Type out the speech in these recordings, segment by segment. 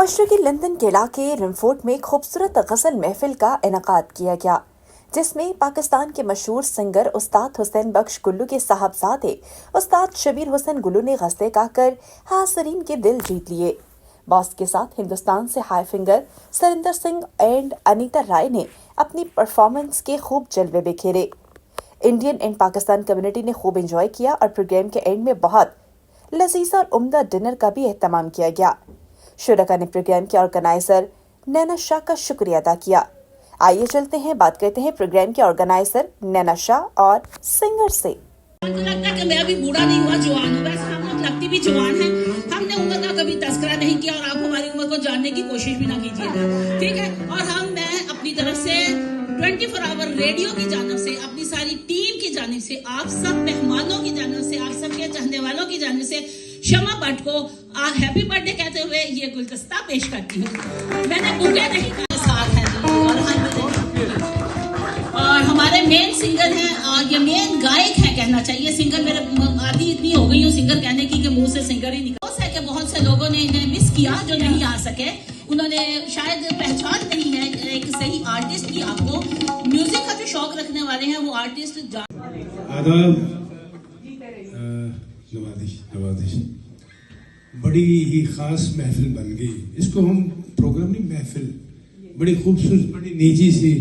महाराष्ट्र के लंदन के इलाके रिमफोर्ड में खूबसूरत गज़ल महफिल का इनेकाद किया गया, जिसमें पाकिस्तान के मशहूर सिंगर उस्ताद हुसैन बख्श गुल्लू के साहबजादे उस्ताद शबीर हुसैन गुल्लू ने गज़लें गाकर हाज़रीन के दिल जीत लिए। बॉस के साथ हिंदुस्तान से हाई फिंगर सरिंदर सिंह एंड अनीता राय ने अपनी परफॉर्मेंस के खूब जलवे बिखेरे। इंडियन एंड पाकिस्तान कम्युनिटी ने खूब एंजॉय किया और प्रोग्राम के एंड में बहुत लजीज और उम्दा डिनर का भी एहतमाम किया गया। शुरका ने प्रोग्राम के ऑर्गेनाइजर नैना शाह का शुक्रिया अदा किया। आइए चलते हैं, बात करते हैं प्रोग्राम के ऑर्गेनाइजर नैना शाह और सिंगर से। मुझे लगता है कि मैं अभी बूढ़ा नहीं हुआ, जवान हूँ। वैसे हम लोग लगती भी जवान हैं। हमने उम्र का कभी तस्करा नहीं किया और आप हमारी उम्र को जानने की कोशिश भी ना कीजिएगा, ठीक है। और मैं अपनी तरफ से 24 आवर रेडियो की जानिब से, अपनी सारी टीम की जानिब से, आप सब मेहमानों की जानिब से, आप सबके चाहने वालों की जानिब से शमा भट्ट को हैप्पी बर्थडे कहते हुए ये गुलदस्ता पेश करती हूँ। मैंने बुके नहीं कहा, साथ है और हमारे मेन सिंगर हैं और ये मेन गायक है कहना चाहिए। सिंगर मेरे आदि इतनी हो गई हूँ सिंगर कहने की कि मुंह से सिंगर ही निकल है कि बहुत से लोगों ने इन्हें मिस किया जो नहीं आ सके। उन्होंने शायद पहचान नहीं है एक सही आर्टिस्ट की। आपको म्यूजिक का जो शौक रखने वाले हैं वो आर्टिस्ट नवाजिश बड़ी ही खास महफिल बन गई। इसको हम प्रोग्राम नहीं, महफिल बड़ी खूबसूरत, बड़ी निजी सी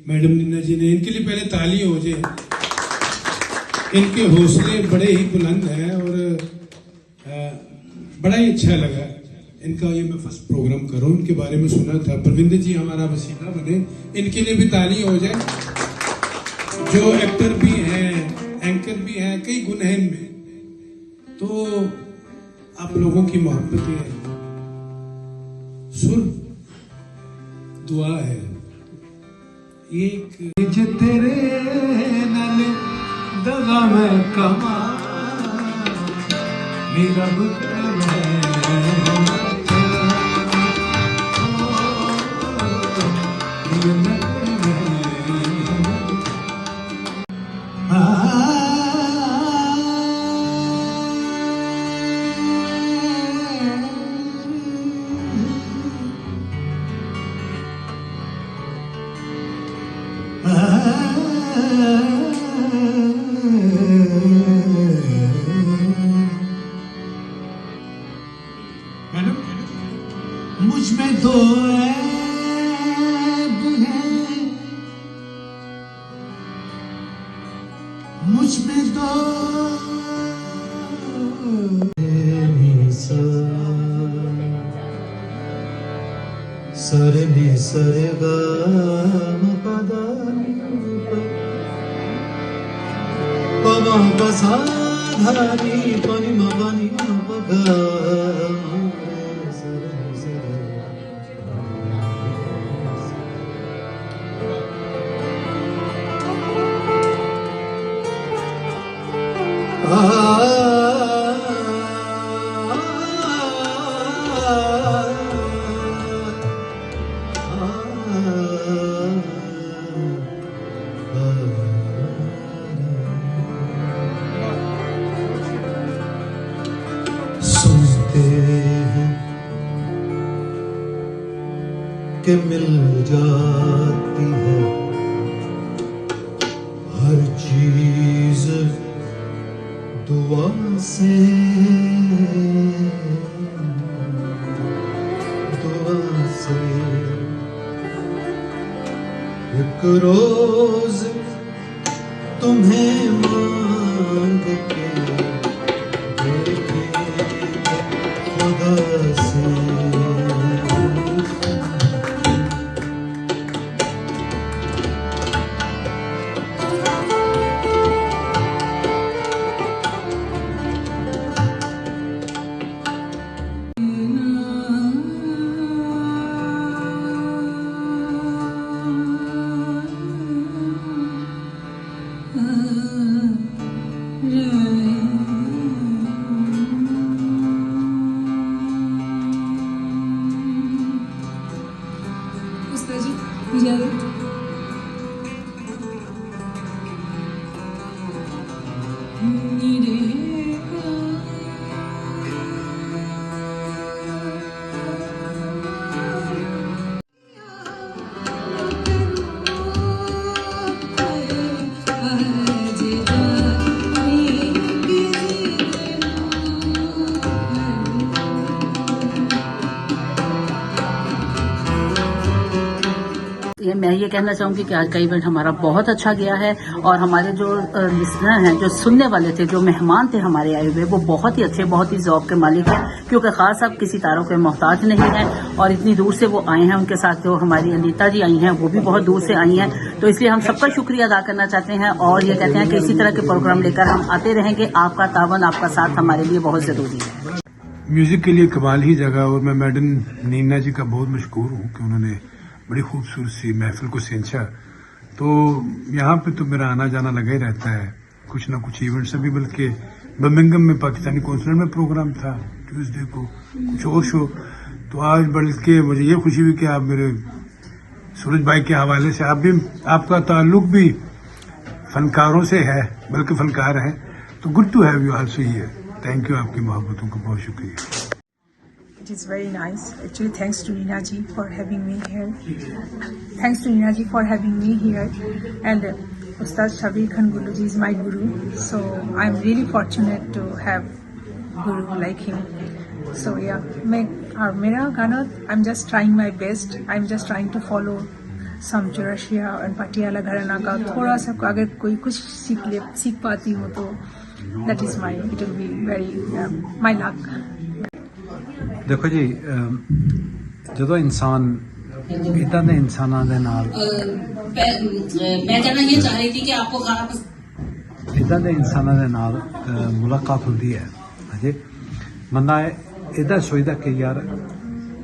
मैडम नीना जी ने, इनके लिए पहले ताली हो जाए। इनके हौसले बड़े ही बुलंद हैं और बड़ा ही अच्छा लगा इनका ये मैं फर्स्ट प्रोग्राम करूं। इनके बारे में सुना था, परविंदर जी हमारा वसीला बने, इनके लिए भी ताली हो जाए। जो एक्टर भी हैं, एंकर भी हैं, कई गुण हैं इनमें। तो आप लोगों की मोहब्बतें, सुर, दुआ है एक तेरे नल दगा में कमा मेरा मुझ में तो ऐब है, मुझ में तो सरे भी सरे गा पदा पमा पसा धारी पानी मा पगा सुनते हैं कि मिल जाती है हर चीज दुआ से, दुआ से। एक रोज तुम्हें मांग के देखे खुदा से। मैं ये कहना चाहूँगी कि आज का इवेंट हमारा बहुत अच्छा गया है और हमारे जो लिसनर हैं, जो सुनने वाले थे, जो मेहमान थे हमारे आए हुए, वो बहुत ही अच्छे, बहुत ही ज़ौक़ के मालिक हैं, क्योंकि खास साहब किसी तारों के मोहताज नहीं हैं और इतनी दूर से वो आए हैं। उनके साथ जो हमारी अनीता जी आई हैं वो भी बहुत दूर से आई हैं, तो इसलिए हम सबका शुक्रिया अदा करना चाहते हैं और ये कहते हैं कि इसी तरह के प्रोग्राम लेकर हम आते रहेंगे। आपका तावन, आपका साथ हमारे लिए बहुत ज़रूरी है। म्यूज़िक के लिए कमाल ही जगह, और मैं मैडम नीना जी का बहुत मशहूर हूँ कि उन्होंने बड़ी खूबसूरत सी महफिल को सेंचा। तो यहाँ पे तो मेरा आना जाना लगा ही रहता है, कुछ ना कुछ इवेंट्स अभी, बल्कि बर्मिंघम में पाकिस्तानी कौंसुलेट में प्रोग्राम था ट्यूसडे को, कुछ और शो। तो आज बल्कि मुझे ये खुशी हुई कि आप मेरे सूरज भाई के हवाले से, आपका ताल्लुक भी फनकारों से है, बल्कि फनकार है, तो good to have you also here. Thank you, आपकी मोहब्बतों का बहुत शुक्रिया। It is very nice. Actually, thanks to Nina ji for having me here. Thanks to Nina ji for having me here. And Ustad Shabir Khan Gullu ji is my guru. So I'm really fortunate to have guru like him. So yeah, mera gana, I'm just trying my best. I'm just trying to follow some Chaurashia and Patiala घराना का थोड़ा सा, अगर कोई कुछ सीख पाती हूँ तो that is my, it will be very my luck. देखो जी, ਜਦੋਂ ਇਨਸਾਨ ਇਦਾਂ ਦੇ ਇਨਸਾਨਾਂ ਦੇ ਨਾਲ मैं कहना ये चाह रही थी कि आपको खाना ਇਦਾਂ ਦੇ ਇਨਸਾਨਾਂ ਦੇ ਨਾਲ ਮੁਲਾਕਾਤ ਹੁੰਦੀ ਹੈ, ਹਾਂਜੀ, ਬੰਦਾ ਇਦਾਂ ਸੋਚਦਾ ਕਿ ਯਾਰ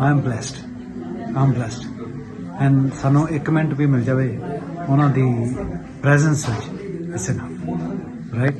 ਆਈ ਐਮ ਬlesed ਐਂਡ ਸਾਨੂੰ ਇੱਕ ਮਿੰਟ ਵੀ ਮਿਲ ਜਾਵੇ ਉਹਨਾਂ ਦੀ ਪ੍ਰੈਜ਼ੈਂਸ ਵਿੱਚ, ਇਟਸ ਇਨਫ, ਰਾਈਟ।